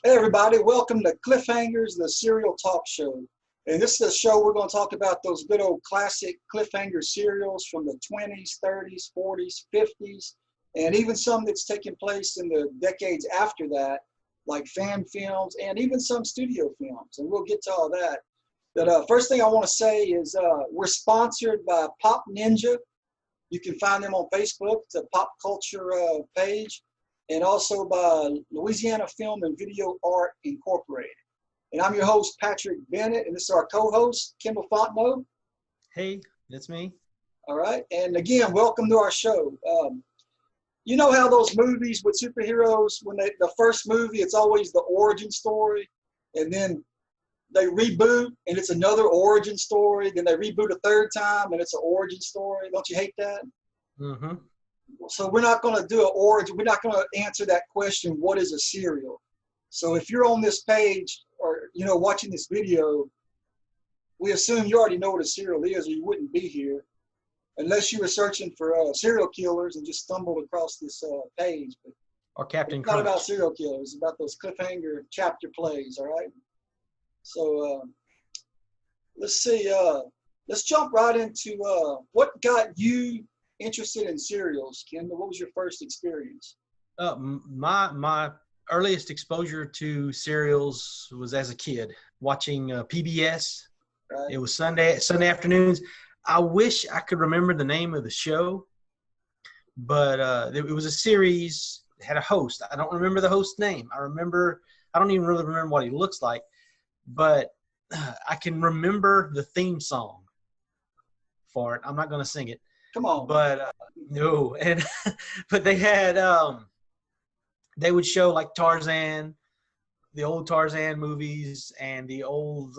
Hey everybody, welcome to Cliffhangers, the serial talk show. And this is a show we're going to talk about those good old classic cliffhanger serials from the 20s, 30s, 40s, 50s, and even some that's taken place in the decades after that, like fan films and even some studio films. And we'll get to all that. But first thing I want to say is we're sponsored by Pop Ninja. You can find them on Facebook, it's a pop culture page, and also by Louisiana Film and Video Art Incorporated. And I'm your host, Patrick Bennett, and this is our co-host, Kendall Fontenot. Hey, that's me. All right, and again, welcome to our show. You know how those movies with superheroes, when the first movie, it's always the origin story, and then they reboot, and it's another origin story, then they reboot a third time, and it's an origin story. Don't you hate that? Mm-hmm. So we're not going to do an origin. We're not going to answer that question, what is a serial? So if you're on this page or, watching this video, we assume you already know what a serial is or you wouldn't be here unless you were searching for serial killers and just stumbled across this page. But or Captain it's not Crunch. about serial killers. It's about those cliffhanger chapter plays, all right? So let's see. Let's jump right into what got you interested in serials, Kendall. What was your first experience? My earliest exposure to serials was as a kid watching PBS. Right. It was Sunday afternoons. I wish I could remember the name of the show, but it was a series. It had a host. I don't remember the host's name. I don't even really remember what he looks like, but I can remember the theme song for it. I'm not going to sing it. Come on. But no, and but they had they would show like Tarzan, the old Tarzan movies, and the old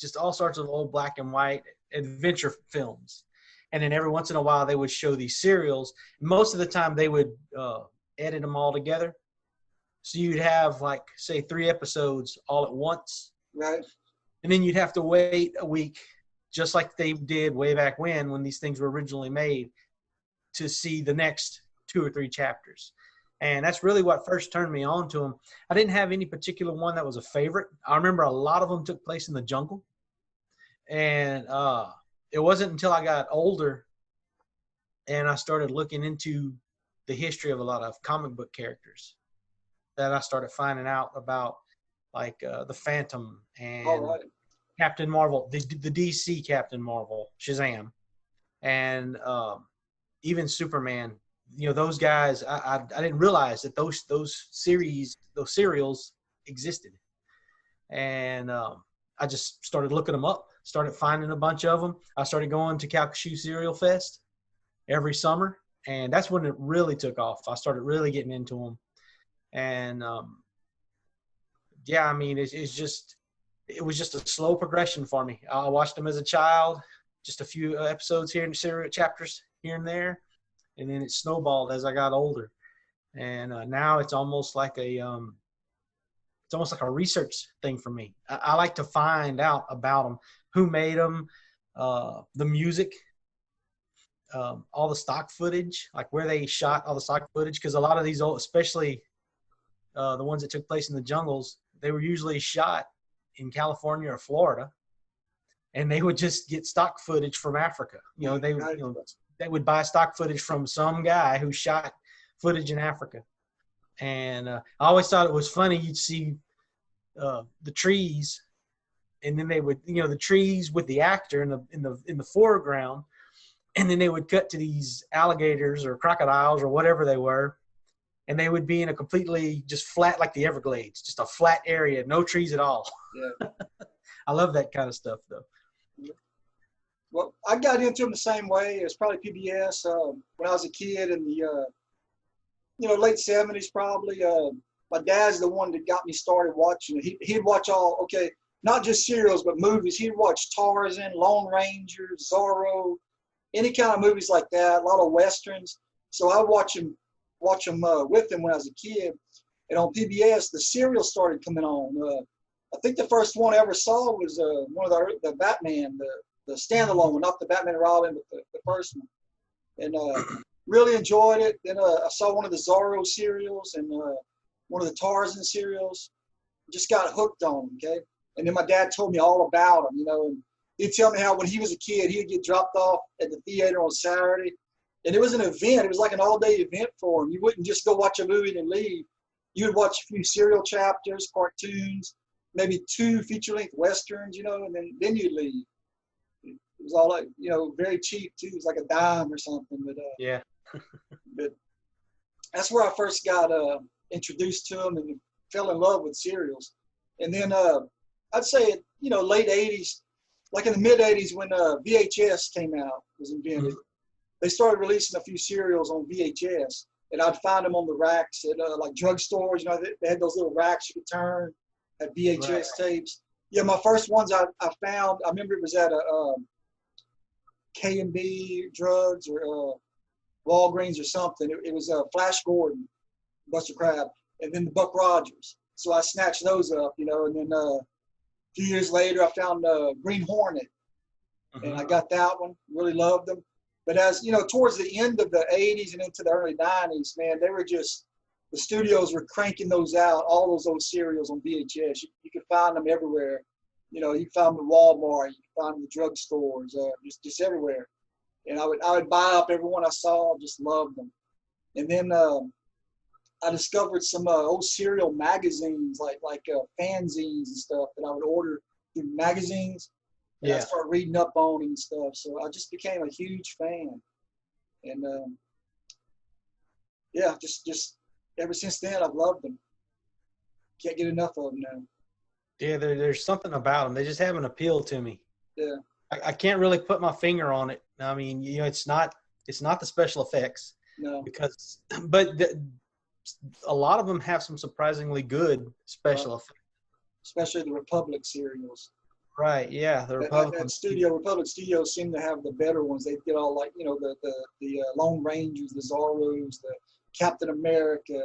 just all sorts of old black and white adventure films. And then every once in a while they would show these serials. Most of the time they would edit them all together, so you'd have like say 3 episodes all at once, Right. and then you'd have to wait a week, just like they did way back when these things were originally made, to see the next 2 or 3 chapters. And that's really what first turned me on to them. I didn't have any particular one that was a favorite. I remember a lot of them took place in the jungle. And it wasn't until I got older and I started looking into the history of a lot of comic book characters that I started finding out about, like the Phantom and All right. Captain Marvel, the DC Captain Marvel, Shazam, and even Superman. Those guys. I didn't realize that those serials existed, and I just started looking them up. Started finding a bunch of them. I started going to Calcasieu Serial Fest every summer, and that's when it really took off. I started really getting into them, and yeah, I mean, it was just a slow progression for me. I watched them as a child, just a few episodes here and serial chapters here and there, and then it snowballed as I got older. And now it's almost like a research thing for me. I like to find out about them, who made them, the music, all the stock footage, like where they shot all the stock footage, because a lot of these old, especially the ones that took place in the jungles, they were usually shot in California or Florida, and they would just get stock footage from Africa. They would buy stock footage from some guy who shot footage in Africa. And I always thought it was funny. You'd see the trees, and then they would, the trees with the actor in the foreground, and then they would cut to these alligators or crocodiles or whatever they were. And they would be in a completely just flat, like the Everglades, just a flat area, no trees at all. Yeah. I love that kind of stuff, though. Well, I got into them the same way. It was probably PBS when I was a kid in the late 70s probably. My dad's the one that got me started watching. He'd watch not just serials, but movies. He'd watch Tarzan, Lone Ranger, Zorro, any kind of movies like that, a lot of Westerns. So I watch them with him when I was a kid. And on PBS, the serial started coming on. I think the first one I ever saw was one of the Batman, the standalone one, not the Batman and Robin, but the first one. And really enjoyed it. Then I saw one of the Zorro serials, and one of the Tarzan serials. Just got hooked on them, okay? And then my dad told me all about them, you know, and he'd tell me how when he was a kid, he'd get dropped off at the theater on Saturday. And it was an event. It was like an all-day event for him. You wouldn't just go watch a movie and leave. You would watch a few serial chapters, cartoons, maybe 2 feature-length westerns, you know, and then you'd leave. It was all like, you know, very cheap too. It was like a dime or something. But Yeah. but that's where I first got introduced to them and fell in love with serials. And then I'd say, you know, late 80s, like in the mid 80s when VHS came out, was invented. They started releasing a few serials on VHS, and I'd find them on the racks at like drugstores. You know, they had those little racks you could turn, had VHS tapes. Yeah, my first ones I found, I remember it was at a K&B Drugs or Walgreens or something. It was Flash Gordon, Buster Crabbe, and then the Buck Rogers. So I snatched those up, you know, and then a few years later I found Green Hornet, and I got that one, really loved them. But as, you know, towards the end of the 80s and into the early 90s, man, they were just, the studios were cranking those out, all those old serials on VHS. You could find them everywhere. You know, you could find them at Walmart, you could find them at drugstores, just everywhere. And I would buy up every one I saw, just loved them. And then I discovered some old serial magazines, like fanzines and stuff that I would order through magazines. And I started reading up on and stuff. So I just became a huge fan. And yeah, just ever since then, I've loved them. Can't get enough of them now. Yeah, there's something about them. They just have an appeal to me. Yeah. I can't really put my finger on it. I mean, you know, it's not the special effects. No. But a lot of them have some surprisingly good special effects. Especially the Republic serials. Right, yeah, the Republic Studios seem to have the better ones. They get all like, you know, the Lone Rangers, the Zorros, the Captain America,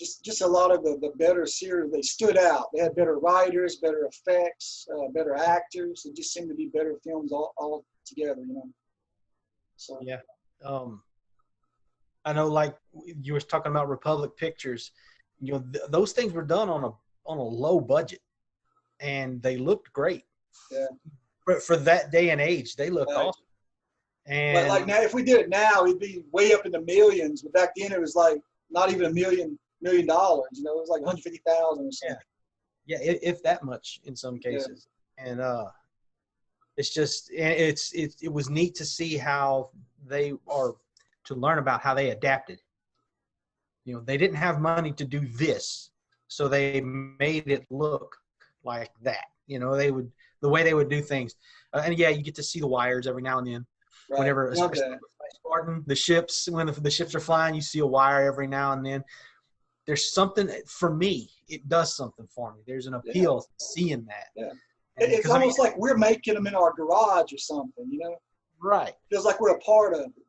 just a lot of the better series. They stood out. They had better writers, better effects, better actors. It just seemed to be better films all together, you know. So yeah, I know, like you were talking about Republic Pictures. You know, those things were done on a low budget, and they looked great. Yeah. For that day and age, they looked awesome. And but like now, if we did it now, it'd be way up in the millions. But back then, it was like not even $1 million. You know, it was like 150,000 or something. Yeah, if that much in some cases. Yeah. And it's just it was neat to see how they are, to learn about how they adapted. You know, they didn't have money to do this, so they made it look like that. You know, the way they would do things. And yeah, you get to see the wires every now and then. Right. Whenever, especially Spartan, the ships, when the ships are flying, you see a wire every now and then. There's something, for me, it does something for me. There's an appeal to seeing that. Yeah. It's almost like we're making them in our garage or something, you know? Right. Feels like we're a part of it.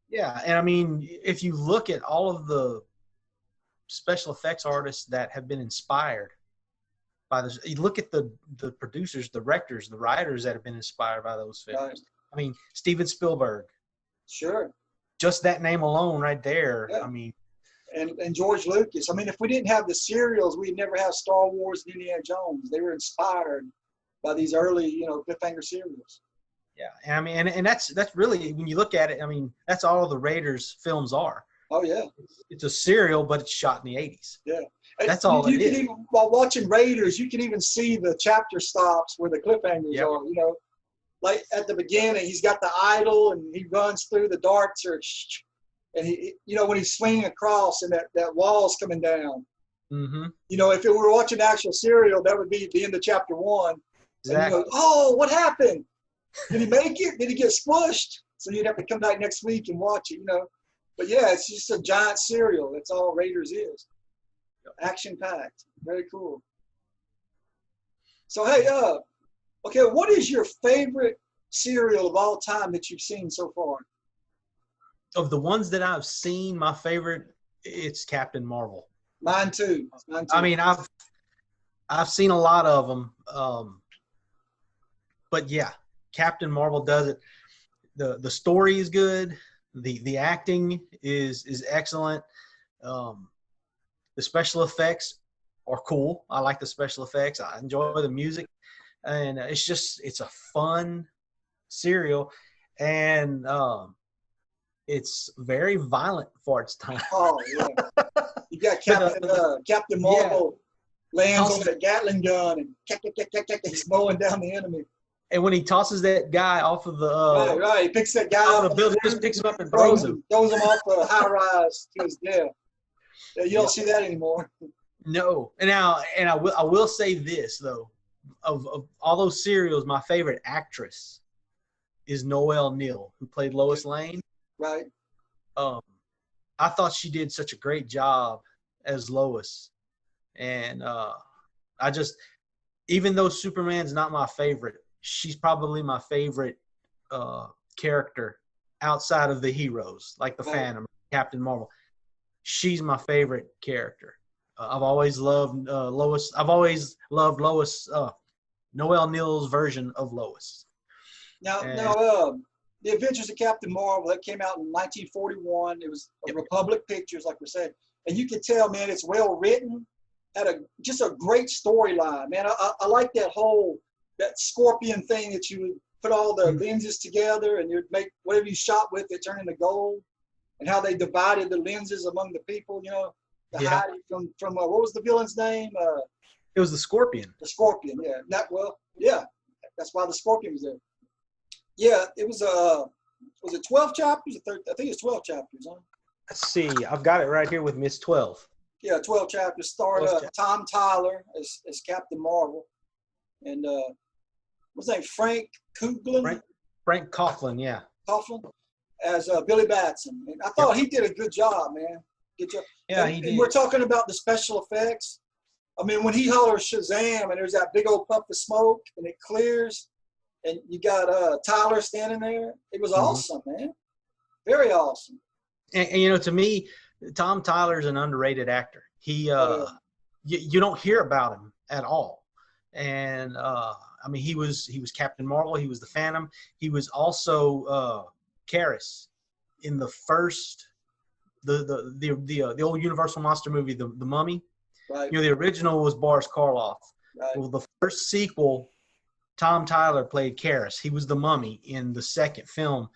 Yeah, and I mean, if you look at all of the special effects artists that have been inspired by this, you look at the producers, the directors, the writers that have been inspired by those films. Right. I mean, Steven Spielberg. Sure. Just that name alone right there, I mean. And George Lucas. I mean, if we didn't have the serials, we'd never have Star Wars and Indiana Jones. They were inspired by these early, you know, cliffhanger serials. Yeah, and I mean, and that's really, when you look at it, I mean, that's all the Raiders films are. Oh yeah. It's a serial, but it's shot in the 80s. Yeah. That's all it is. Even, while watching Raiders, you can even see the chapter stops where the cliffhangers are, you know. Like at the beginning, he's got the idol and he runs through the darts, and he, you know, when he's swinging across and that wall's coming down. Mm-hmm. You know, if we were watching the actual serial, that would be the end of chapter 1. Exactly. And you go, oh, what happened? Did he make it? Did he get squished? So you'd have to come back next week and watch it, you know. But yeah, it's just a giant serial. That's all Raiders is. Action-packed. Very cool. So, hey, okay, what is your favorite serial of all time that you've seen so far? Of the ones that I've seen, my favorite, it's Captain Marvel. Mine too. I mean, I've seen a lot of them, but yeah, Captain Marvel does it. The story is good. The acting is excellent. The special effects are cool. I like the special effects. I enjoy the music, and it's a fun serial, and it's very violent for its time. Oh yeah. You got Captain Yeah. Marvel lands on that Gatling gun and he's mowing down the enemy. And when he tosses that guy off of the Right. He picks that guy off up the building, just picks him up and throws throws him. him off a high rise to his death. Yeah, you don't see that anymore. No, and I will say this though, of all those serials, my favorite actress is Noelle Neal, who played Lois Lane. Right. I thought she did such a great job as Lois, and even though Superman's not my favorite, she's probably my favorite character outside of the heroes, like the Phantom, Captain Marvel. She's my favorite character. I've always loved Lois. I've always loved Lois, Noelle Neal's version of Lois. Now, The Adventures of Captain Marvel, that came out in 1941. It was Republic Pictures, like we said. And you can tell, man, it's well written. Had just a great storyline, man. I like that scorpion thing that you would put all the lenses together and you'd make whatever you shot with it turn into gold, and how they divided the lenses among the people, to hide it from what was the villain's name? It was the Scorpion. The Scorpion, yeah. That's why the Scorpion was there. Yeah, it was it 12 chapters or 13? I think it's 12 chapters, huh? Let's see. I've got it right here with Miss 12. Yeah, 12 chapters. Starred Tom Tyler as Captain Marvel, and what's his name? Frank Coughlin. Frank Coughlin, yeah. Coughlin as Billy Batson. And I thought he did a good job, man. Good job. Yeah, he did. And we're talking about the special effects. I mean, when he hollers Shazam and there's that big old puff of smoke and it clears, and you got Tyler standing there, it was awesome, man. Very awesome. And to me, Tom Tyler's an underrated actor. He you don't hear about him at all. And I mean, he was Captain Marvel. He was the Phantom. He was also Karis in the first the old Universal monster movie, the Mummy. Right. The original was Boris Karloff. Right. Well, the first sequel, Tom Tyler played Karis. He was the Mummy in the second film.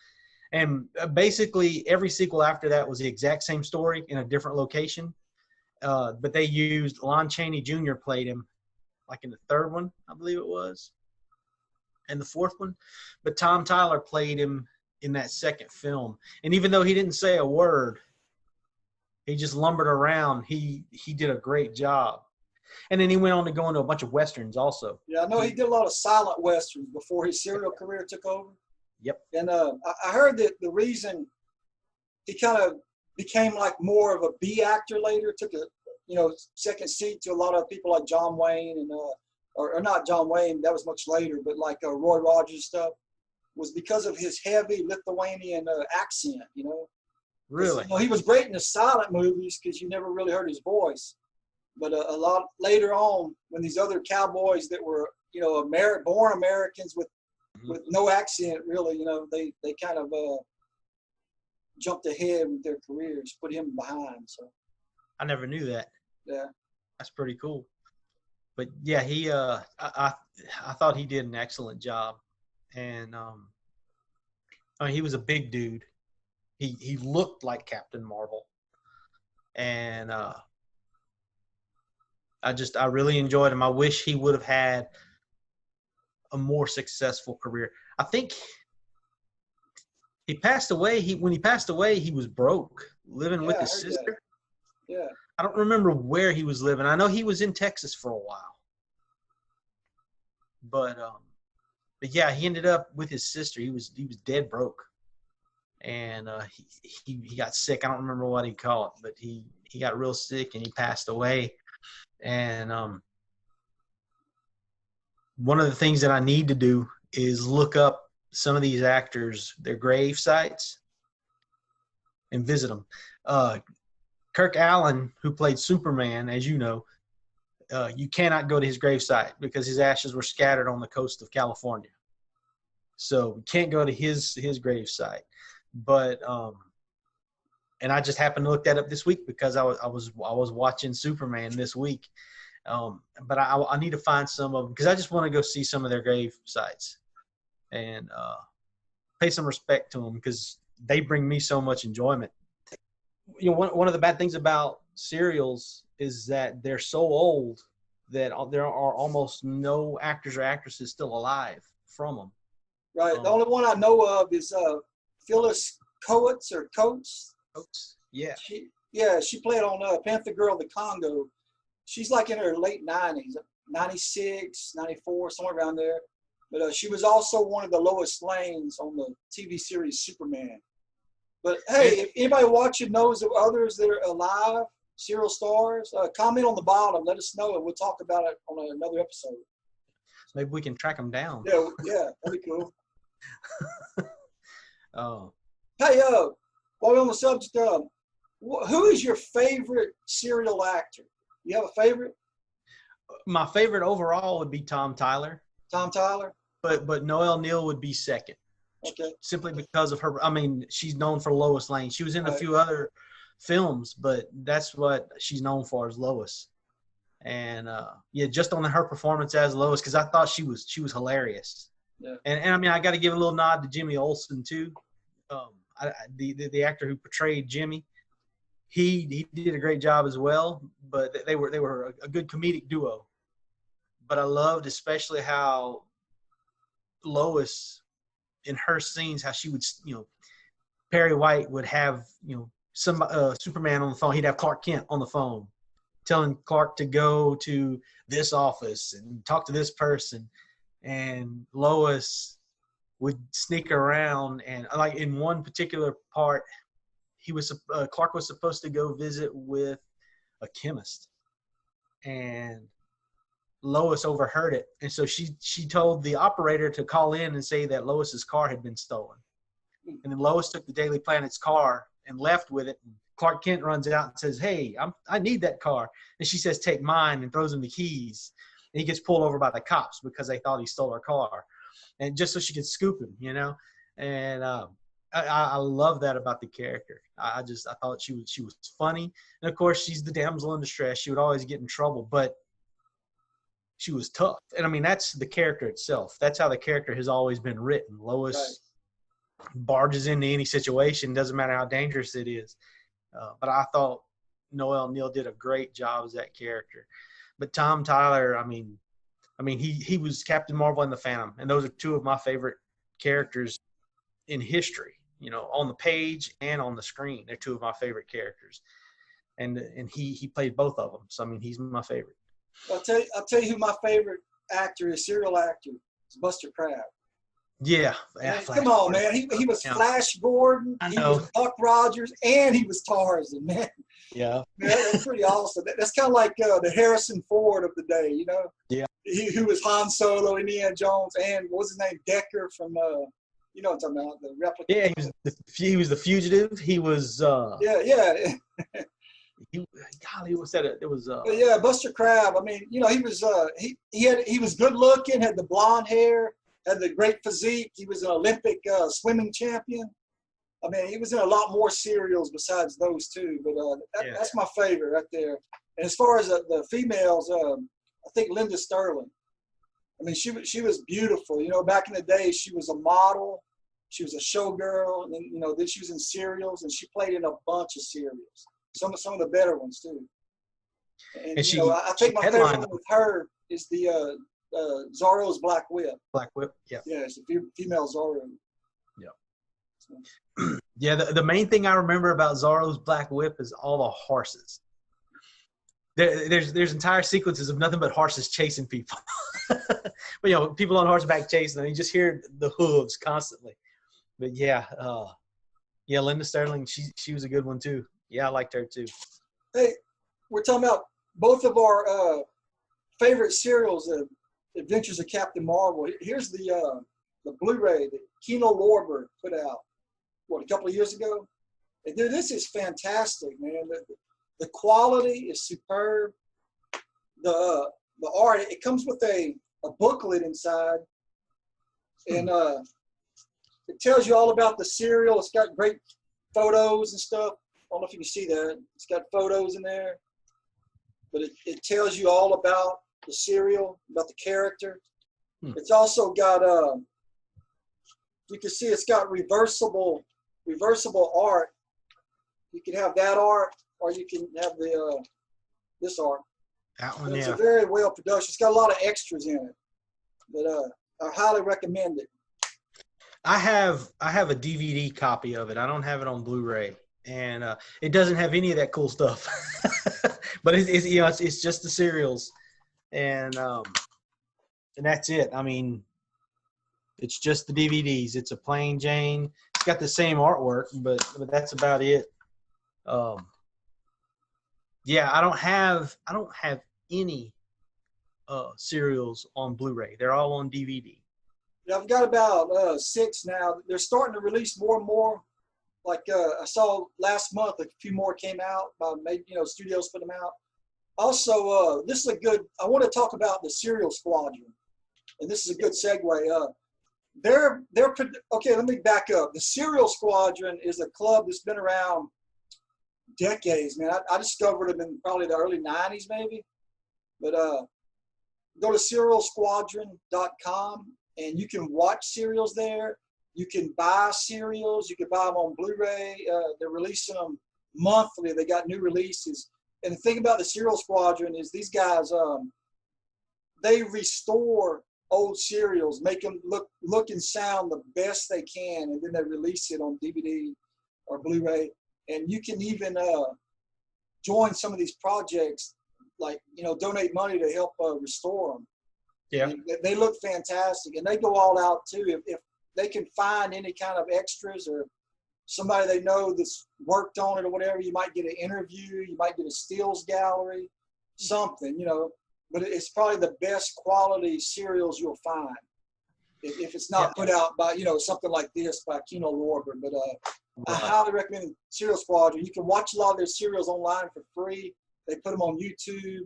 And basically every sequel after that was the exact same story in a different location. But they used Lon Chaney Jr. played him like in the third one, I believe it was, and the fourth one. But Tom Tyler played him in that second film. And even though he didn't say a word, he just lumbered around. He did a great job. And then he went on to go into a bunch of Westerns also. Yeah, I know he did a lot of silent Westerns before his serial career took over. Yep. And I heard that the reason he kind of became like more of a B actor later, took a second seat to a lot of people like John Wayne and or not John Wayne, that was much later, but like Roy Rogers stuff, was because of his heavy Lithuanian accent. Really? He was great in the silent movies because you never really heard his voice. But a lot later on, when these other cowboys that were born Americans with no accent, really, they kind of jumped ahead with their careers, put him behind. So I never knew that. Yeah, that's pretty cool. But yeah, I thought he did an excellent job, and he was a big dude. He looked like Captain Marvel, and I really enjoyed him. I wish he would have had a more successful career. I think he passed away. When he passed away, he was broke, living with his sister. That. Yeah. I don't remember where he was living. I know he was in Texas for a while. But yeah, he ended up with his sister. He was dead broke. And he got sick. I don't remember what he called it, but he got real sick and he passed away. And one of the things that I need to do is look up some of these actors, their grave sites, and visit them. Kirk Allen, who played Superman, as you know, you cannot go to his gravesite because his ashes were scattered on the coast of California. So we can't go to his gravesite. But and I just happened to look that up this week because I was watching Superman this week. But I need to find some of them because I just want to go see some of their grave sites and pay some respect to them because they bring me so much enjoyment. You know, one of the bad things about serials is that they're so old that there are almost no actors or actresses still alive from them. Right. The only one I know of is Phyllis Coates or Coates. Coates. Yeah. She played on Panther Girl of the Congo. She's like in her late 90s, 96, 94, somewhere around there. But she was also one of the Lois Lanes on the TV series Superman. But hey, if anybody watching knows of others that are alive, serial stars, comment on the bottom. Let us know, and we'll talk about it on another episode. Maybe we can track them down. Yeah, that'd be cool. Oh. Hey, while we're on the subject, who is your favorite serial actor? You have a favorite? My favorite overall would be Tom Tyler. Tom Tyler? But Noelle Neal would be second. Okay. Simply because of her. I mean, she's known for Lois Lane. She was in a few other films, but that's what she's known for is Lois. And just on her performance as Lois, because I thought she was hilarious. Yeah. And I mean, I got to give a little nod to Jimmy Olsen too. The actor who portrayed Jimmy, he did a great job as well. But they were a good comedic duo. But I loved especially how Lois, in her scenes, how she would, Perry White would have, some Superman on the phone. He'd have Clark Kent on the phone, telling Clark to go to this office and talk to this person, and Lois would sneak around. And like in one particular part, Clark was supposed to go visit with a chemist, and Lois overheard it, and so she told the operator to call in and say that Lois's car had been stolen. And then Lois took the Daily Planet's car and left with it. And Clark Kent runs out and says, "Hey, I need that car." And she says, "Take mine," and throws him the keys. And he gets pulled over by the cops because they thought he stole her car, and just so she could scoop him, And I love that about the character. I thought she was funny, and of course she's the damsel in distress. She would always get in trouble, but she was tough. And I mean, that's the character itself. That's how the character has always been written. Lois barges into any situation, doesn't matter how dangerous it is. But I thought Noelle Neal did a great job as that character. But Tom Tyler, I mean, he was Captain Marvel and the Phantom, and those are two of my favorite characters in history. On the page and on the screen, they're two of my favorite characters. And he played both of them. So I mean, he's my favorite. I'll tell you who my favorite actor is, serial actor. It's Buster Crabbe. Yeah. Man, come on, man. He was Flash Gordon. He was Buck Rogers, and he was Tarzan, man. Yeah. Man, that's pretty awesome. That's kind of like the Harrison Ford of the day, Yeah. He was Han Solo, Indiana Jones, and what was his name? Decker from, you know what I'm talking about, the replica. Yeah, he was the fugitive. He was. Yeah. Golly, what's that? It was. Yeah, Buster Crabbe. I mean, he was he was good looking, had the blonde hair, had the great physique. He was an Olympic swimming champion. I mean, he was in a lot more serials besides those two, but that's my favorite right there. And as far as the females, I think Linda Sterling. I mean, she was beautiful. Back in the day, she was a model. She was a showgirl, and then she was in serials, and she played in a bunch of serials. Some of the better ones too. And I think my favorite one with her is the Zorro's Black Whip. Black Whip, yeah. Yeah, it's a female Zorro. Yeah. So. Yeah, the main thing I remember about Zorro's Black Whip is all the horses. There's entire sequences of nothing but horses chasing people. But people on horseback chasing them, you just hear the hooves constantly. But Linda Sterling, she was a good one too. Yeah, I liked her too. Hey, we're talking about both of our favorite serials, Adventures of Captain Marvel. Here's the Blu-ray that Kino Lorber put out, a couple of years ago? And dude, this is fantastic, man. The quality is superb. The art, it comes with a booklet inside, and it tells you all about the serial. It's got great photos and stuff. don't know if you can see that. It's got photos in there, but it tells you all about the serial, about the character. It's also got you can see it's got reversible art. You can have that art, or you can have the this art. That one, It's yeah. a very well production. It's got a lot of extras in it, but I highly recommend it. I have a DVD copy of it. I don't have it on Blu-ray, and it doesn't have any of that cool stuff. But it's you know it's just the serials, and that's it. I mean, it's just the DVDs. It's a plain Jane. It's got the same artwork, but that's about it. Yeah, I don't have any serials on Blu-ray. They're all on DVD. Yeah, I've got about 6 now. They're starting to release more and more. Like I saw last month, a few more came out. Maybe studios put them out. Also, this is a good. I want to talk about the Serial Squadron, and this is a good segue. They're okay. Let me back up. The Serial Squadron is a club that's been around decades, man. I discovered them in probably the early '90s, maybe. But go to serialsquadron.com, and you can watch serials there. You can buy serials. You can buy them on Blu-ray. They're releasing them monthly. They got new releases. And the thing about the Serial Squadron is these guys, they restore old serials, make them look and sound the best they can, and then they release it on DVD or Blu-ray. And you can even join some of these projects, like donate money to help restore them. Yeah, and they look fantastic, and they go all out too. If they can find any kind of extras or somebody they know that's worked on it or whatever, you might get an interview, you might get a stills gallery, something, but it's probably the best quality serials you'll find if it's not put out by, something like this by Kino Lorber. But I highly recommend Serial Squadron. You can watch a lot of their serials online for free. They put them on YouTube.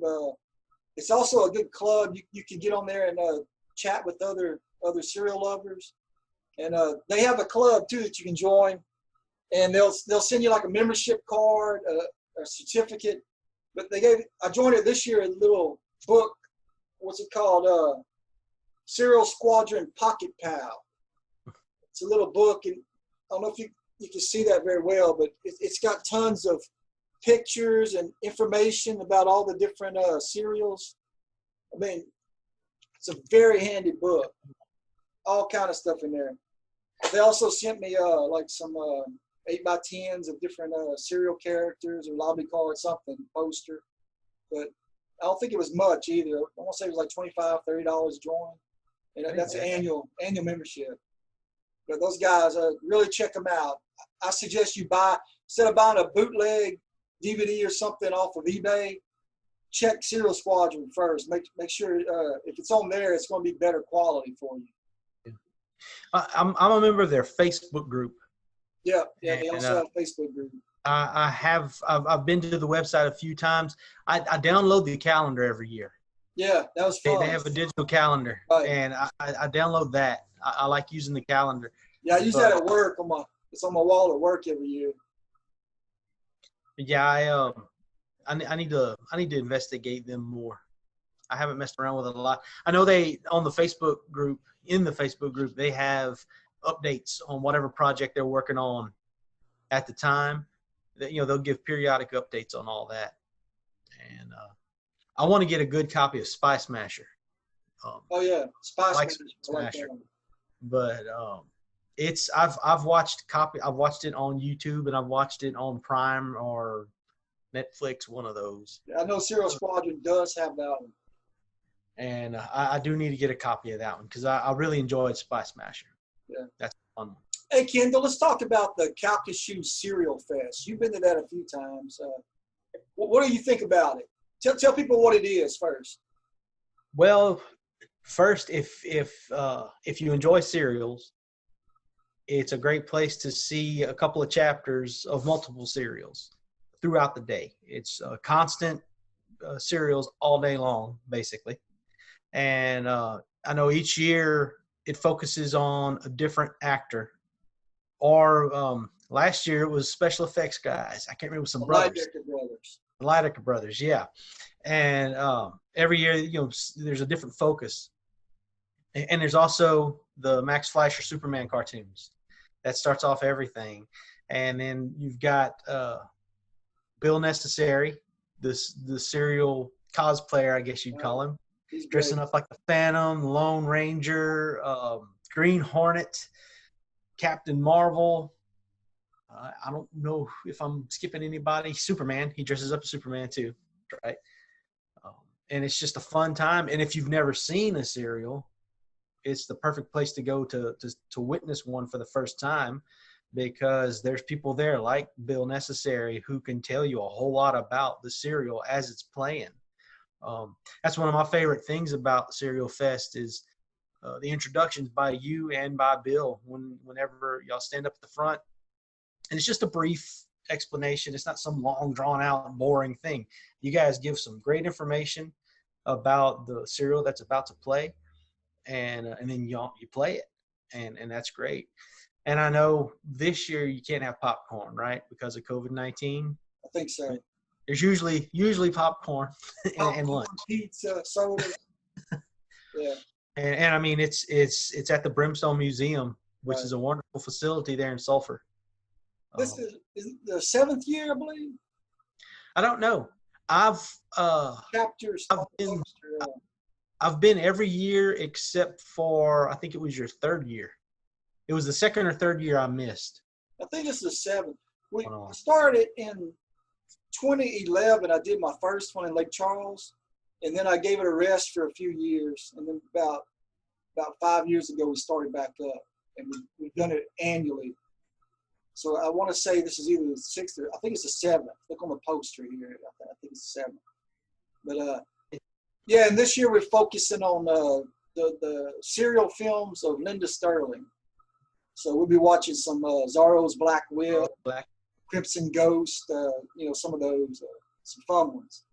It's also a good club. You can get on there and chat with other serial lovers. And they have a club too that you can join, and they'll send you like a membership card, a certificate. But I joined it this year, a little book. What's it called? Serial Squadron Pocket Pal. It's a little book, and I don't know if you can see that very well, but it's got tons of pictures and information about all the different serials. I mean, it's a very handy book. All kind of stuff in there. They also sent me like some 8x10s of different serial characters or lobby cards, something, poster. But I don't think it was much either. I want to say it was like $25, $30 to join. And that's an annual membership. But those guys, really check them out. I suggest you instead of buying a bootleg DVD or something off of eBay, check Serial Squadron first. Make sure if it's on there, it's going to be better quality for you. I'm a member of their Facebook group. Yeah, they also have a Facebook group. I've been to the website a few times. I download the calendar every year. Yeah, that was fun. They have a digital calendar, right. And I download that. I like using the calendar. Yeah, I use that at work. It's on my wall at work every year. Yeah, I need to investigate them more. I haven't messed around with it a lot. I know in the Facebook group, they have updates on whatever project they're working on at the time. They'll give periodic updates on all that. And I want to get a good copy of Spy Smasher. Oh yeah, Spy Smasher. But I've watched it on YouTube, and I've watched it on Prime or Netflix, one of those. I know Serial Squadron does have that one. And I do need to get a copy of that one because I really enjoyed Spy Smasher. Yeah. That's a fun one. Hey, Kendall, let's talk about the Calcasieu Serial Fest. You've been to that a few times. What do you think about it? Tell people what it is first. Well, first, if you enjoy serials, it's a great place to see a couple of chapters of multiple serials throughout the day. It's constant serials all day long, basically. And I know each year it focuses on a different actor or Last year it was special effects guys. I can't remember, some The brothers. Lydecker brothers. The Lydecker brothers, yeah. And every year, there's a different focus. And there's also the Max Fleischer Superman cartoons. That starts off everything. And then you've got Bill Necessary, the serial cosplayer, I guess you'd call him. He's Dressing great. up like the Phantom, Lone Ranger, Green Hornet, Captain Marvel. I don't know if I'm skipping anybody. Superman. He dresses up as Superman too, right? And it's just a fun time. And if you've never seen a serial, it's the perfect place to go to witness one for the first time, because there's people there like Bill Necessary who can tell you a whole lot about the serial as it's playing. That's one of my favorite things about Serial Fest is the introductions by you and by Bill whenever y'all stand up at the front. And it's just a brief explanation. It's not some long, drawn-out, boring thing. You guys give some great information about the serial that's about to play, and then you play it, and that's great. And I know this year you can't have popcorn, right, because of COVID-19. I think so. There's usually popcorn and lunch, pizza, soda. Yeah. And I mean it's at the Brimstone Museum, which Right. is a wonderful facility there in Sulphur. This is the 7th year, I believe. I don't know. I've Chapters. I've been every year except for, I think it was your 3rd year. It was the 2nd or 3rd year I missed. I think it's the 7th. We started in 2011. I did my first one in Lake Charles, and then I gave it a rest for a few years. And then about 5 years ago, we started back up, and we've done it annually. So I want to say this is either the 6th or I think it's the 7th. Look on the poster here. I think it's the 7th. But yeah, and this year we're focusing on the serial films of Linda Sterling. So we'll be watching some Zorro's Black Whip, Crimson Ghost, some of those, some fun ones.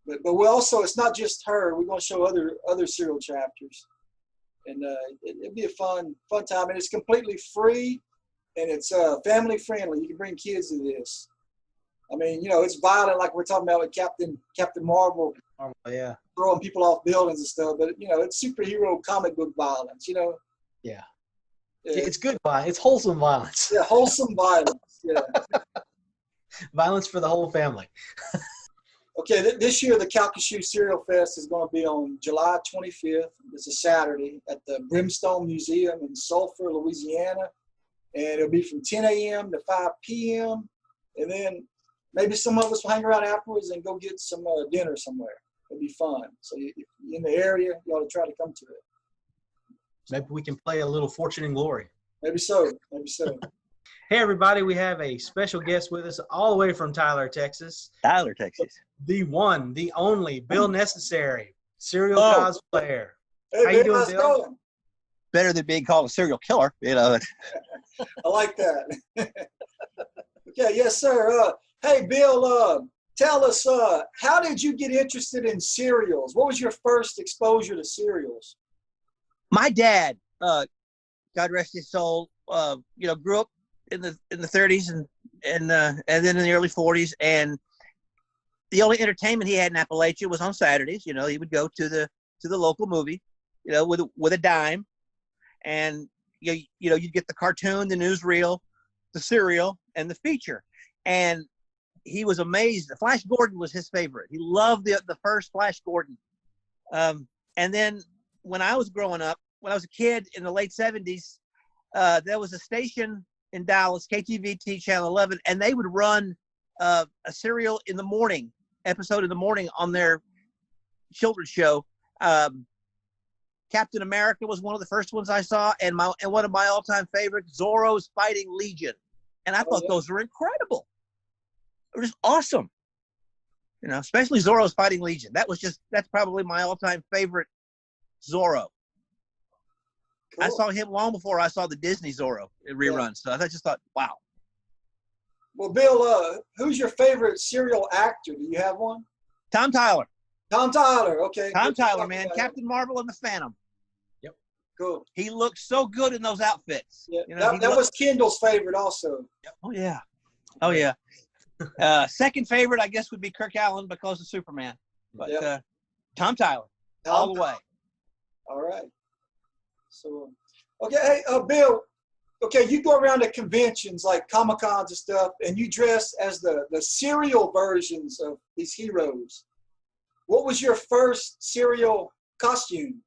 But we also, it's not just her. We're going to show other serial chapters, and it'll be a fun time. And it's completely free, and it's family friendly. You can bring kids to this. I mean, it's violent, like we're talking about with Captain Marvel. Oh, yeah. Throwing people off buildings and stuff, but it's superhero comic book violence. Yeah. It's good violence. It's wholesome violence. Yeah, wholesome violence. Yeah. Violence for the whole family. Okay, this year the Calcasieu Serial Fest is going to be on July 25th. It's a Saturday at the Brimstone Museum in Sulphur, Louisiana. And it'll be from 10 a.m. to 5 p.m. And then maybe some of us will hang around afterwards and go get some dinner somewhere. It'll be fun. So if you're in the area, you ought to try to come to it. Maybe we can play a little Fortune and Glory. Maybe so. Hey, everybody, we have a special guest with us all the way from Tyler, Texas. Tyler, Texas. The one, the only, Bill Necessary, serial cosplayer. Hey, how you doing, how's it Bill? going? Better than being called a serial killer, I like that. Okay, yes, sir. Hey, Bill, tell us, how did you get interested in serials? What was your first exposure to serials? My dad, God rest his soul, grew up in the 30s and then in the early 40s, and the only entertainment he had in Appalachia was on Saturdays. He would go to the local movie, with a dime, and you'd get the cartoon, the newsreel, the serial, and the feature. And he was amazed. Flash Gordon was his favorite. He loved the first Flash Gordon. And then when I was growing up, when I was a kid in the late 70s, there was a station in Dallas, KTVT Channel 11, and they would run a serial in the morning, episode in the morning on their children's show. Captain America was one of the first ones I saw, and one of my all-time favorites, Zorro's Fighting Legion. And I thought those were incredible. They were just awesome. Especially Zorro's Fighting Legion. That's probably my all-time favorite Zorro. Cool. I saw him long before I saw the Disney Zorro rerun. So I just thought, wow. Well, Bill, who's your favorite serial actor? Do you have one? Tom Tyler. Tom Tyler, okay. Tom Tyler, man. Captain Marvel and the Phantom. Yep. Cool. He looked so good in those outfits. Yeah, You know, that was Kendall's favorite also. Oh yeah, oh yeah. Second favorite, I guess, would be Kirk Allen because of Superman. But Tom Tyler, all the way. All right. So, okay, hey, Bill. Okay, you go around to conventions like Comic-Cons and stuff, and you dress as the serial versions of these heroes. What was your first serial costume?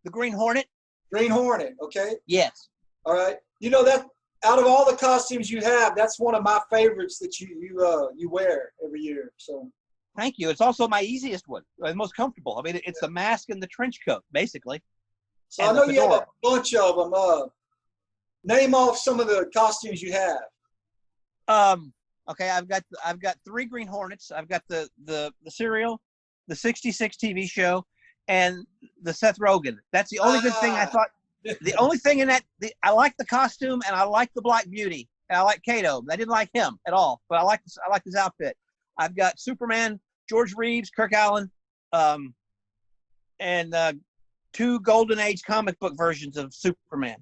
The Green Hornet. Green Hornet. Okay. Yes. All right. You know that out of all the costumes you have, that's one of my favorites that you wear every year. So. Thank you. It's also my easiest one, the most comfortable. I mean, it's the mask and the trench coat, basically. So I know you have a bunch of them. Name off some of the costumes you have. Okay, I've got 3 Green Hornets. I've got the Serial, the 66 TV show, and the Seth Rogen. That's the only good thing I thought. The only thing in that, I like the costume and I like the Black Beauty and I like Kato. I didn't like him at all, but I like his outfit. I've got Superman, George Reeves, Kirk Allen, and 2 Golden Age comic book versions of Superman.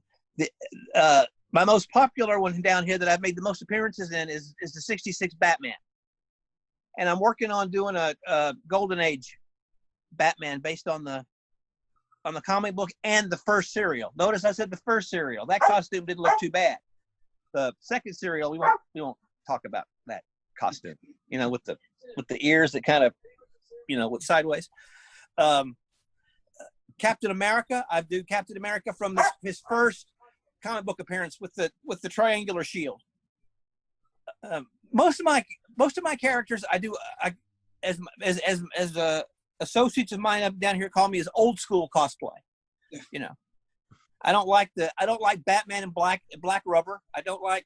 My most popular one down here that I've made the most appearances in is the 66 Batman. And I'm working on doing a Golden Age Batman based on the comic book and the first serial. Notice I said the first serial. That costume didn't look too bad. The second serial, we won't talk about that costume. You know, with the ears that kind of, with sideways. Captain America. I do Captain America from his first comic book appearance with the triangular shield. Most of my characters I do as associates of mine up down here call me as old school cosplay. You know, I don't like Batman in black rubber. I don't like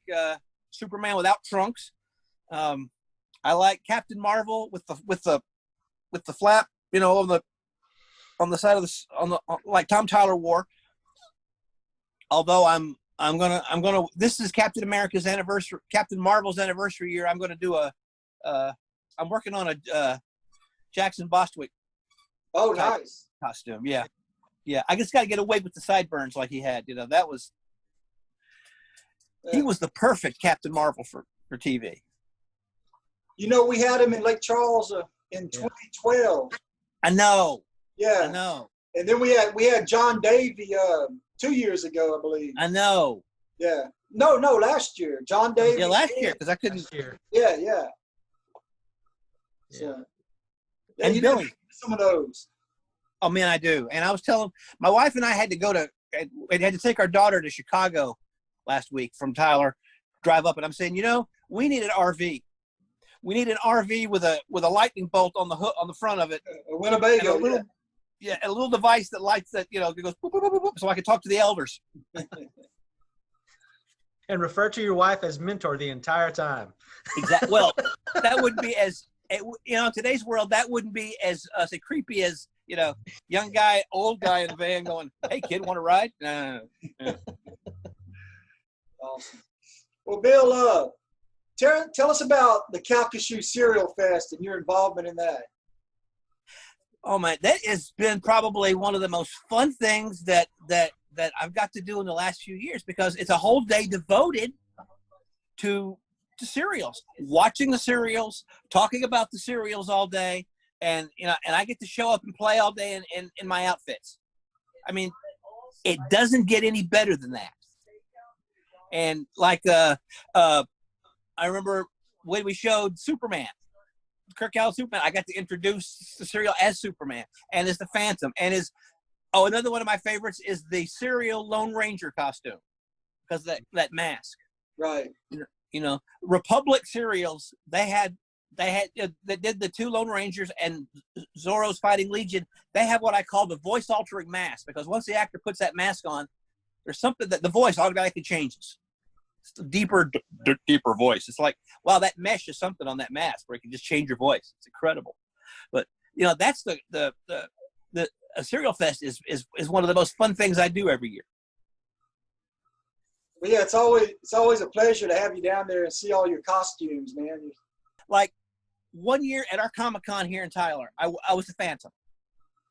Superman without trunks. I like Captain Marvel with the flap, on the side of like Tom Tyler wore. Although I'm gonna this is Captain Marvel's anniversary year. I'm gonna do I'm working on a Jackson Bostwick. Oh, nice costume. Yeah. I just got to get away with the sideburns like he had. That was he was the perfect Captain Marvel for TV. We had him in Lake Charles in 2012. I know. Yeah. I know. And then we had John Davey 2 years ago, I believe. I know. Yeah. No, last year. John Davey. Yeah, last year because I couldn't. Yeah. So, and Billy. Some of those. Oh man, I do. And I was telling my wife and I had to take our daughter to Chicago last week from Tyler, drive up, and I'm saying, we need an RV. We need an RV with a lightning bolt on the hook on the front of it. A Winnebago. And a little device that lights that, it goes boop, boop, boop, boop, so I can talk to the elders. And refer to your wife as mentor the entire time. Exactly. Well, that wouldn't be as, in today's world, that wouldn't be as creepy as, young guy, old guy in the van going, "Hey kid, want to ride?" No. Awesome. Well, Bill, tell us about the Calcasieu Serial Fest and your involvement in that. Oh man, that has been probably one of the most fun things that I've got to do in the last few years, because it's a whole day devoted to serials, watching the serials, talking about the serials all day, and I get to show up and play all day in my outfits. I mean, it doesn't get any better than that. And like I remember when we showed Superman, Kirk Allen Superman, I got to introduce the serial as Superman and as the Phantom, and another one of my favorites is the serial Lone Ranger costume, because that mask. Right. Republic serials, they did the 2 Lone Rangers and Zorro's Fighting Legion. They have what I call the voice altering mask, because once the actor puts that mask on, there's something that the voice automatically changes. It's a deeper voice. It's like, wow, that mesh is something on that mask where it can just change your voice. It's incredible. But that's the Serial Fest is one of the most fun things I do every year. Well, yeah, it's always a pleasure to have you down there and see all your costumes, man. Like 1 year at our Comic-Con here in Tyler, I was the Phantom,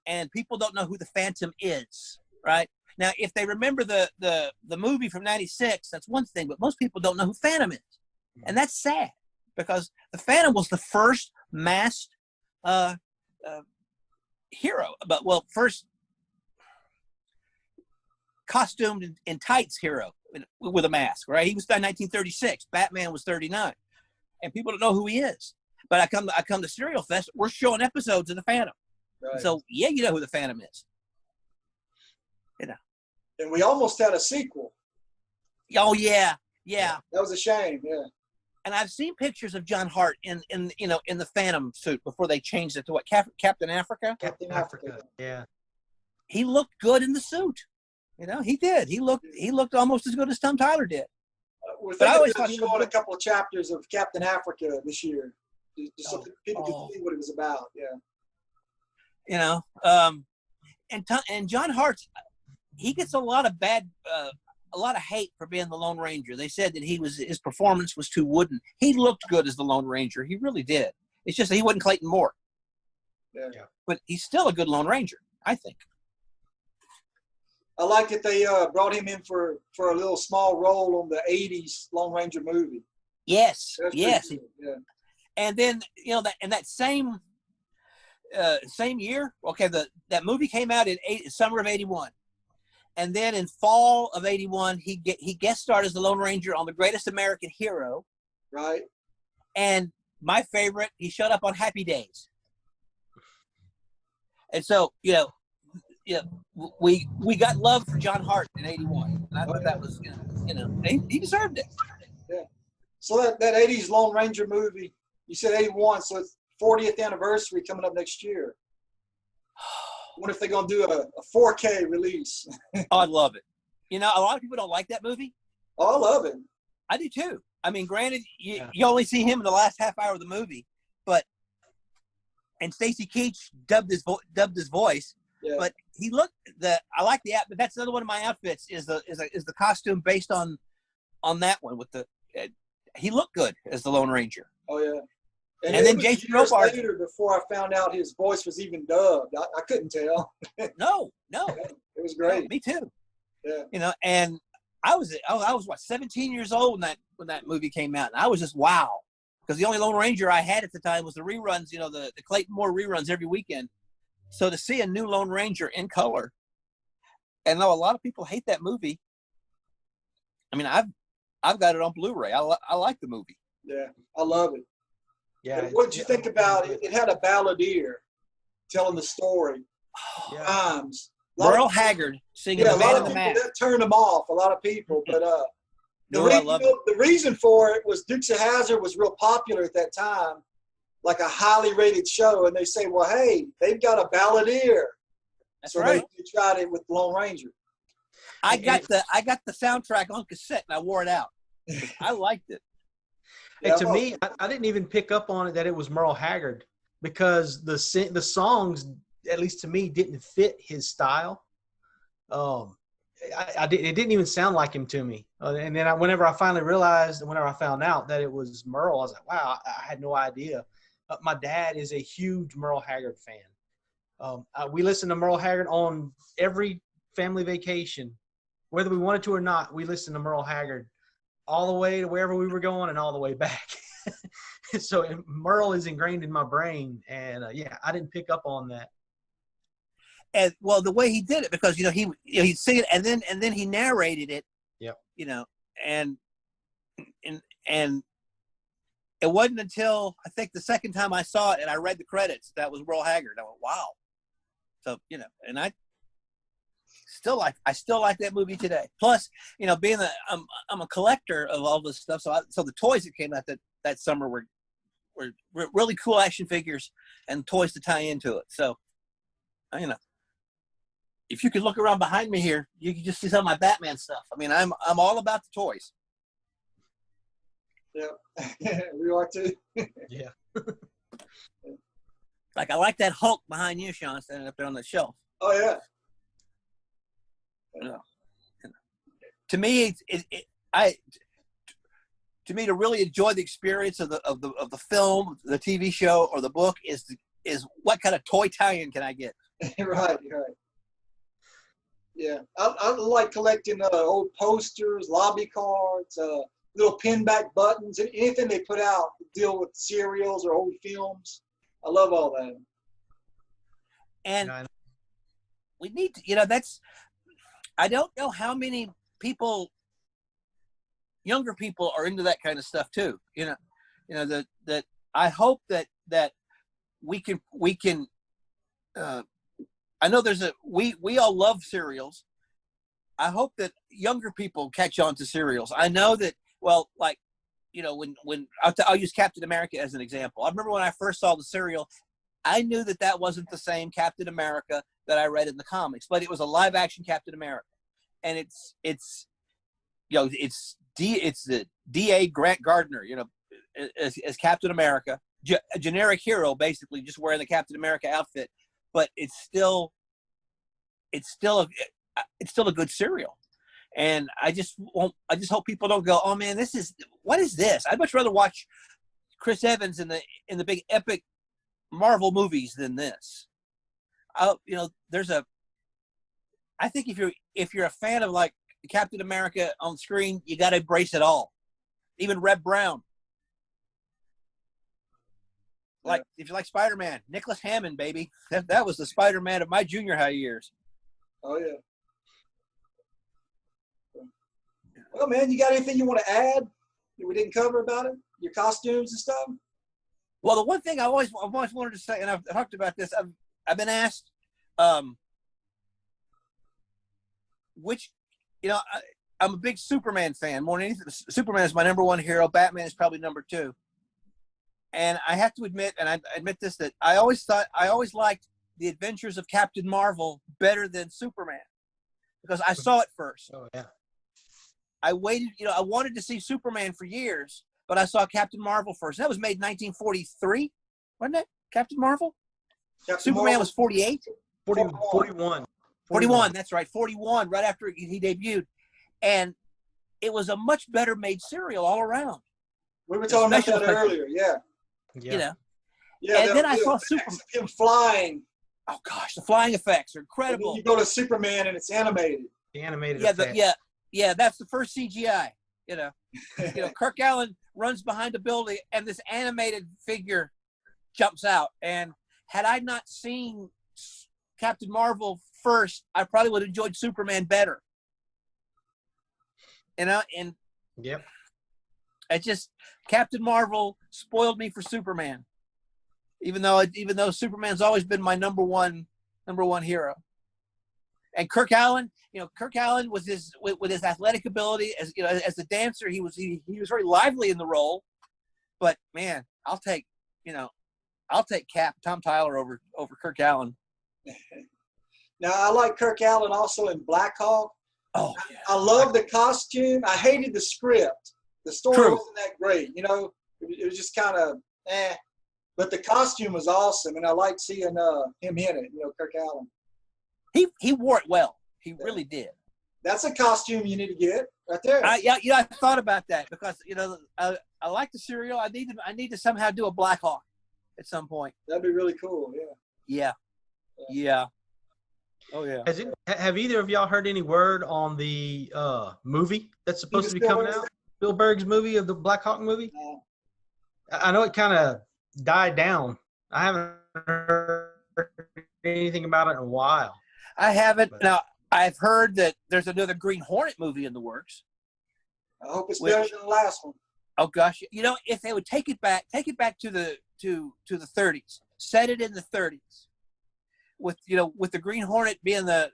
and people don't know who the Phantom is, right? Now, if they remember the movie from '96, that's one thing, but most people don't know who Phantom is, and that's sad because the Phantom was the first masked hero, but first costumed in tights hero with a mask, right? He was in 1936. Batman was 39, and people don't know who he is. But I come to Serial Fest. We're showing episodes of the Phantom, Right. so yeah, you know who the Phantom is. You know, And we almost had a sequel. oh yeah. That was a shame. Yeah. And I've seen pictures of John Hart in the Phantom suit before they changed it to what, Captain Africa. Captain Africa. Yeah. He looked good in the suit. You know, he did. He looked almost as good as Tom Tyler did. We're But I thinking always of thought he showing was a couple of chapters of Captain Africa this year, just so that people Oh. could see what it was about. Yeah. You know, and John Hart, he gets a lot of hate for being the Lone Ranger. They said that his performance was too wooden. He looked good as the Lone Ranger. He really did. It's just that he wasn't Clayton Moore. Yeah. But he's still a good Lone Ranger, I think. I like that they brought him in for a little small role on the '80s Lone Ranger movie. Yes, That's yes. pretty cool. Yeah. And then that same year, okay, that movie came out in summer of '81, and then in fall of '81, he guest starred as the Lone Ranger on The Greatest American Hero. Right. And my favorite, he showed up on Happy Days. And so, we got love for John Hart in '81, and I thought that was, he deserved it. Yeah. So that '80s Lone Ranger movie, you said '81, so it's 40th anniversary coming up next year. I wonder if they're gonna do a 4K release. Oh, I love it. A lot of people don't like that movie. Oh, I love it. I do too. I mean, granted, you only see him in the last half hour of the movie, and Stacy Keach dubbed his voice. Yeah. But he looked I like the but that's another one of my outfits is the costume based on that one with he looked good as the Lone Ranger. Oh yeah. And then Jason Robards later before I found out his voice was even dubbed. I couldn't tell. No. It was great. No, me too. Yeah. And I was what, 17 years old when that movie came out, and I was just wow, because the only Lone Ranger I had at the time was the reruns, the Clayton Moore reruns every weekend. So to see a new Lone Ranger in color, and though a lot of people hate that movie, I mean, I've got it on Blu-ray. I like the movie. Yeah, I love it. Yeah. What did you think about it? It had a balladeer telling the story. Yeah. Merle Haggard singing Yeah, The a Man lot in of the people Mask. that turned them off. A lot of people, but I the reason for it was Dukes of Hazzard was real popular at that time, like a highly rated show, and they say, well, hey, they've got a balladeer. That's So right. they tried it with Lone Ranger. I got the soundtrack on cassette and I wore it out. I liked it. And to me, I didn't even pick up on it that it was Merle Haggard, because the songs, at least to me, didn't fit his style. It didn't even sound like him to me. And then whenever I found out that it was Merle, I was like, wow, I had no idea. My dad is a huge Merle Haggard fan. We listen to Merle Haggard on every family vacation. Whether we wanted to or not, we listened to Merle Haggard all the way to wherever we were going and all the way back. So Merle is ingrained in my brain. And I didn't pick up on that. And well, the way he did it, because he'd sing it and then he narrated it. Yep. And it wasn't until I think the second time I saw it and I read the credits that was Merle Haggard. I went, wow. So and I still like that movie today. Plus, being I'm a collector of all this stuff, so the toys that came out that summer were really cool action figures and toys to tie into it. So, if you could look around behind me here, you can just see some of my Batman stuff. I mean, I'm all about the toys. Yeah, we are too. Yeah. Like, I like that Hulk behind you, Sean, standing up there on the shelf. Oh yeah. To me, to really enjoy the experience of the film, the TV show, or the book is what kind of toy tie-in can I get? Right. Yeah, I like collecting old posters, lobby cards, little pinback buttons, and anything they put out to deal with serials or old films. I love all that. And we need to, that's, I don't know how many people, younger people, are into that kind of stuff too. That I hope that we can. I know we all love serials. I hope that younger people catch on to serials. I know that, well, like, when I'll use Captain America as an example. I remember when I first saw the serial, I knew that wasn't the same Captain America that I read in the comics, but it was a live action Captain America, and it's the D.A. Grant Gardner, as Captain America, a generic hero, basically just wearing the Captain America outfit, but it's still a good serial. And I just hope people don't go, oh man, what is this? I'd much rather watch Chris Evans in the big epic Marvel movies than this. I think if you're a fan of like Captain America on screen, you got to embrace it all. Even Reb Brown. Like, if you like Spider-Man, Nicholas Hammond, baby. That was the Spider-Man of my junior high years. Oh yeah. Well, man, you got anything you want to add that we didn't cover about it? Your costumes and stuff? Well, the one thing I've always wanted to say, and I've talked about this, I've been asked, which, I'm a big Superman fan. More than anything, Superman is my number one hero. Batman is probably number two. And I have to admit, and I admit this, that I always liked the Adventures of Captain Marvel better than Superman, because I saw it first. Oh yeah. I waited, I wanted to see Superman for years, but I saw Captain Marvel first. That was made in 1943, wasn't it? Captain Marvel? Superman was 48? 41. 41, that's right. 41, right after he debuted. And it was a much better made serial all around. We were talking about that earlier, yeah. Yeah. Yeah, and then I saw Superman. Him flying. Oh gosh, the flying effects are incredible. You go to Superman and it's animated. The animated effects. Yeah, that's the first CGI. Kirk Allen runs behind a building and this animated figure jumps out. And had I not seen Captain Marvel first, I probably would have enjoyed Superman better. And yep. Captain Marvel spoiled me for Superman. Even though Superman's always been my number one hero. And Kirk Allen with his athletic ability as a dancer, he was very lively in the role. But man, I'll take Tom Tyler over Kirk Allen. Now I like Kirk Allen also in Black Hawk. Oh, yeah. I love the costume. I hated the script. The story wasn't that great. It was just kind of But the costume was awesome, and I liked seeing him in it. Kirk Allen. He wore it well. He really did. That's a costume you need to get right there. I thought about that because I like the serial. I need to somehow do a Black Hawk at some point. That'd be really cool. Yeah. Oh yeah. Have either of y'all heard any word on the movie that's supposed to be coming out? Spielberg's movie of the Black Hawk movie? No. I know it kind of died down. I haven't heard anything about it in a while. I haven't. Now, I've heard that there's another Green Hornet movie in the works. I hope it's better than the last one. Oh gosh, if they would take it back to the 30s, set it in the 30s, with the Green Hornet being the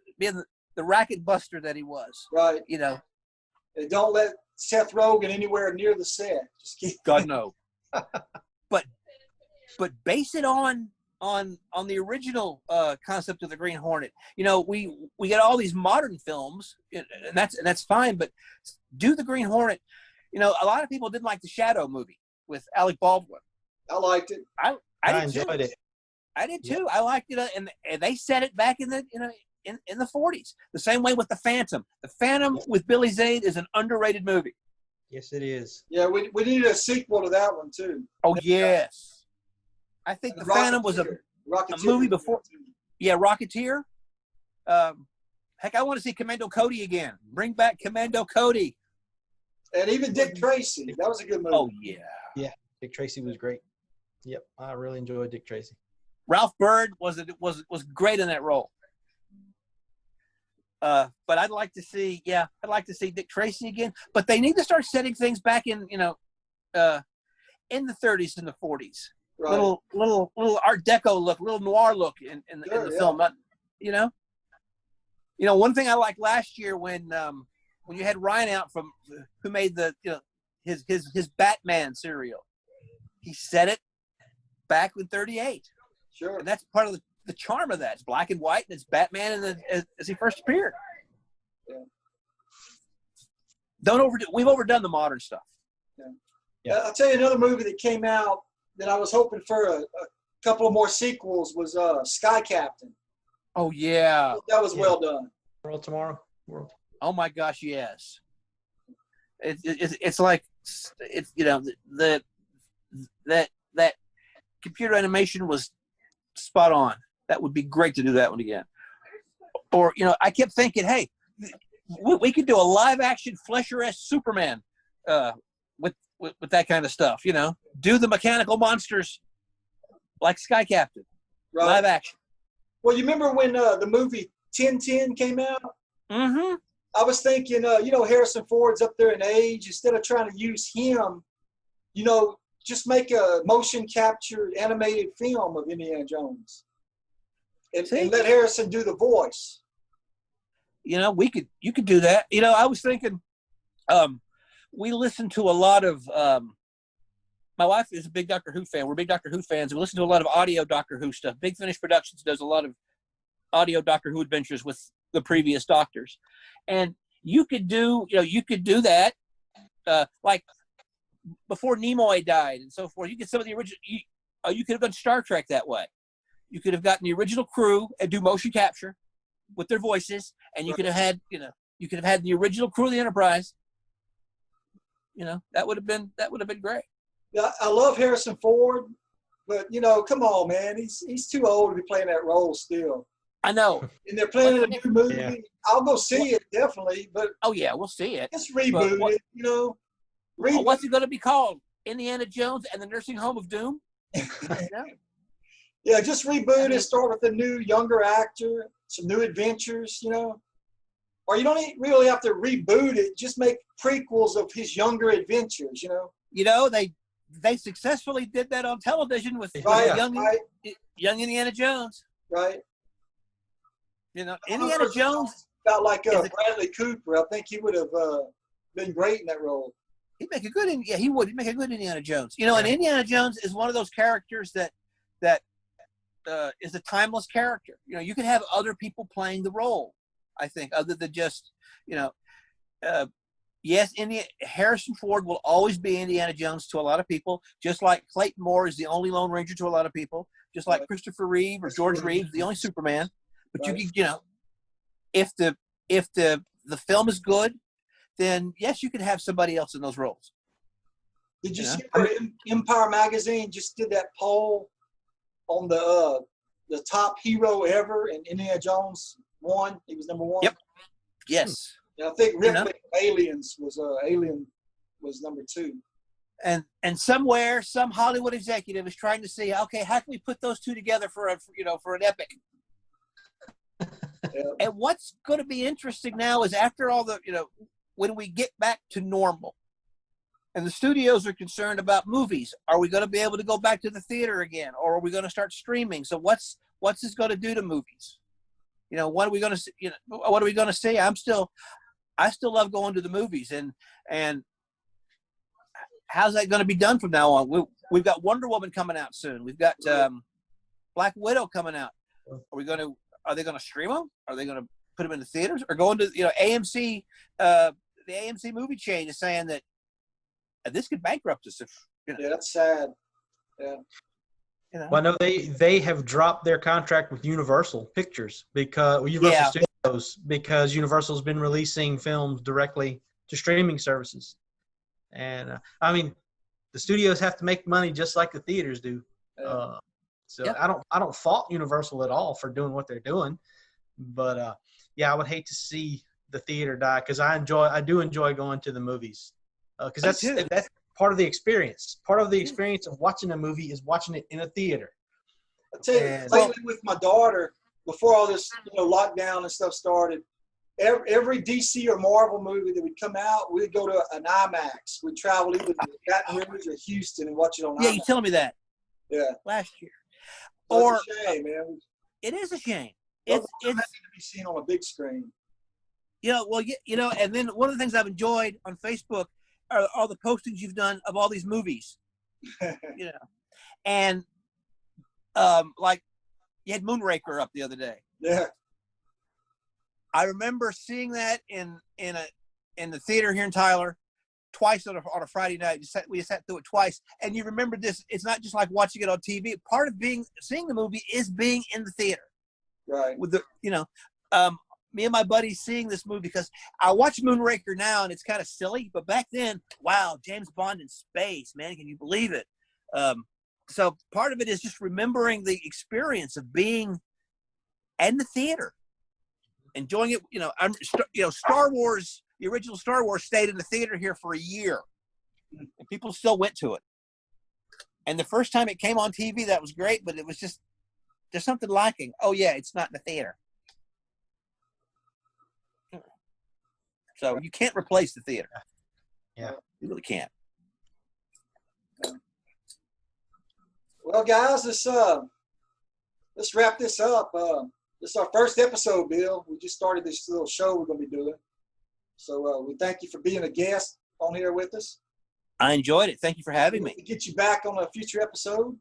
racket buster that he was. Right. And don't let Seth Rogen anywhere near the set. Just keep. God no. But base it on the original concept of the Green Hornet. We get all these modern films, and that's fine. But do the Green Hornet. A lot of people didn't like the Shadow movie with Alec Baldwin. I liked it. I enjoyed it. I did too. I liked it, and they set it back in the in the 40s. The same way with the Phantom. The Phantom with Billy Zane is an underrated movie. Yes, it is. Yeah, we needed a sequel to that one too. Oh yes. I think the Phantom was a movie before. Yeah, Rocketeer. Heck, I want to see Commando Cody again. Bring back Commando Cody. And even Dick Tracy. That was a good movie. Oh, yeah. Yeah, Dick Tracy was great. Yep, I really enjoyed Dick Tracy. Ralph Byrd was great in that role. But I'd like to see Dick Tracy again. But they need to start setting things back in, in the 30s and the 40s. Right. Little Art Deco look, little noir look in the film. One thing I liked last year when you had Ryan out from who made the his Batman serial, he set it back in '38. Sure. And that's part of the charm of that. It's black and white, and it's Batman as he first appeared. Yeah. We've overdone the modern stuff. Yeah. I'll tell you another movie that came out that I was hoping for a couple of more sequels was Sky Captain. Oh yeah, that was well done. World Tomorrow. World. Oh my gosh, yes. It's like that computer animation was spot on. That would be great to do that one again. Or I kept thinking, hey, we could do a live action Fleischer-esque Superman with that kind of stuff. Do the mechanical monsters like Sky Captain, right. Live action. Well, you remember when the movie 1010 came out? Mm-hmm. I was thinking, Harrison Ford's up there in age. Instead of trying to use him, just make a motion captured animated film of Indiana Jones, and let Harrison do the voice. You could do that. I was thinking, we listen to a lot of. My wife is a big Doctor Who fan. We're big Doctor Who fans. We listen to a lot of audio Doctor Who stuff. Big Finish Productions does a lot of audio Doctor Who adventures with the previous Doctors, and you could do that, like before Nimoy died and so forth. You get some of the original. You could have done Star Trek that way. You could have gotten the original crew and do motion capture with their voices, and you could have had the original crew of the Enterprise. That would have been great. Yeah, I love Harrison Ford, but come on, man, he's too old to be playing that role still. I know. And they're playing a new movie. Yeah. I'll go see it definitely, but oh yeah, we'll see it. Just reboot it, Reboot. What's it going to be called? Indiana Jones and the Nursing Home of Doom? Yeah, just reboot it. Start with a new, younger actor, some new adventures, Or you don't really have to reboot it. Just make prequels of his younger adventures, They successfully did that on television with young Indiana Jones. Right. Indiana Jones felt like Bradley Cooper. I think he would have been great in that role. He'd make a good Indiana Jones. And Indiana Jones is one of those characters that is a timeless character. You could have other people playing the role. I think other than just yes, Harrison Ford will always be Indiana Jones to a lot of people, just like Clayton Moore is the only Lone Ranger to a lot of people, just like Christopher Reeve or George Reeves, the only Superman. But if the film is good, then yes, you can have somebody else in those roles. Did you see where Empire Magazine just did that poll on the top hero ever, and Indiana Jones won? He was number one. Yep. Yes. I think Ripley Aliens was Alien was number 2. And somewhere some Hollywood executive is trying to see, okay, how can we put those two together for an epic? Yeah. And what's going to be interesting now is after all the when we get back to normal, and the studios are concerned about movies, are we going to be able to go back to the theater again, or are we going to start streaming? So what's this going to do to movies? What are we going to see? What are we going to see? I still love going to the movies, and how's that going to be done from now on? We've got Wonder Woman coming out soon. We've got Black Widow coming out. Are they going to stream them? Are they going to put them in the theaters, or go into AMC? The AMC movie chain is saying that this could bankrupt us if Yeah, that's sad. Yeah. Well, I know they have dropped their contract with Universal Pictures because Studios, because Universal's been releasing films directly to streaming services, and the studios have to make money just like the theaters do. I don't fault Universal at all for doing what they're doing, but yeah, I would hate to see the theater die, because I do enjoy going to the movies, because that's part of the experience. Part of the experience of watching a movie is watching it in a theater. I tell you, lately with my daughter, before all this lockdown and stuff started, every DC or Marvel movie that would come out, we'd go to an IMAX. We'd travel either to Baton Rouge or Houston and watch it on IMAX. Yeah, you telling me that. Yeah. Last year. So it's a shame, man. It is a shame. It's meant to be seen on a big screen. And then one of the things I've enjoyed on Facebook are all the postings you've done of all these movies. And like you had Moonraker up the other day. Yeah. I remember seeing that in the theater here in Tyler twice on a Friday night. We sat through it twice, and you remember this. It's not just like watching it on TV. Part of seeing the movie is being in the theater. Right. With me and my buddies seeing this movie, because I watch Moonraker now and it's kind of silly, but back then, wow, James Bond in space, man, can you believe it? So part of it is just remembering the experience of being in the theater, enjoying it. Star Wars, the original Star Wars stayed in the theater here for a year, and people still went to it. And the first time it came on TV, that was great, but it was just, there's something lacking. Oh yeah, it's not in the theater. So you can't replace the theater. Yeah, you really can't. Well, guys, let's wrap this up. This is our first episode, Bill. We just started this little show we're going to be doing. So we thank you for being a guest on here with us. I enjoyed it. Thank you for having me. We'll get you back on a future episode.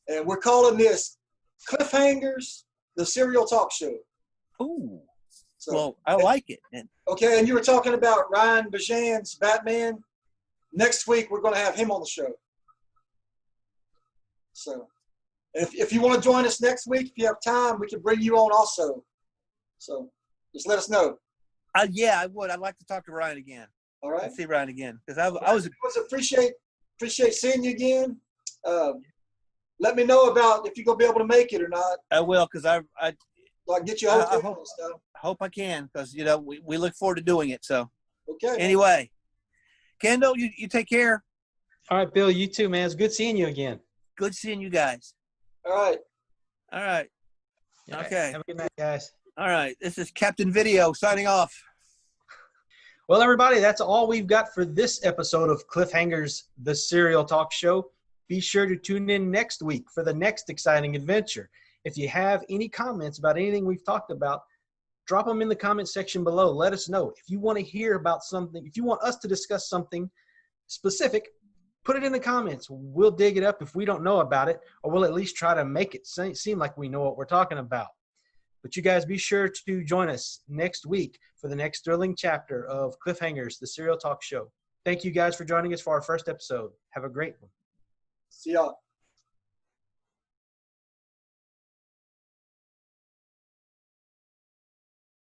And we're calling this Cliffhangers, the Serial Talk Show. Ooh. So, well, I like it. Okay, and you were talking about Ryan Bajan's Batman. Next week, we're going to have him on the show. So if you want to join us next week, if you have time, we can bring you on also. So just let us know. Yeah, I would. I'd like to talk to Ryan again. All right. Let's see Ryan again, because I was appreciate seeing you again. Let me know about if you're gonna be able to make it or not. I will, because I get you a hotel and stuff. Hope I can, because we look forward to doing it. So okay. Anyway, Kendall, you take care. All right, Bill. You too, man. It's good seeing you again. Good seeing you guys. All right. Okay. Have a good night, guys. All right. This is Captain Video signing off. Well, everybody, that's all we've got for this episode of Cliffhangers, the Serial Talk Show. Be sure to tune in next week for the next exciting adventure. If you have any comments about anything we've talked about, drop them in the comment section below. Let us know. If you want to hear about something, if you want us to discuss something specific, put it in the comments. We'll dig it up if we don't know about it, or we'll at least try to make it seem like we know what we're talking about. But you guys be sure to join us next week for the next thrilling chapter of Cliffhangers, the Serial Talk Show. Thank you guys for joining us for our first episode. Have a great one. See y'all.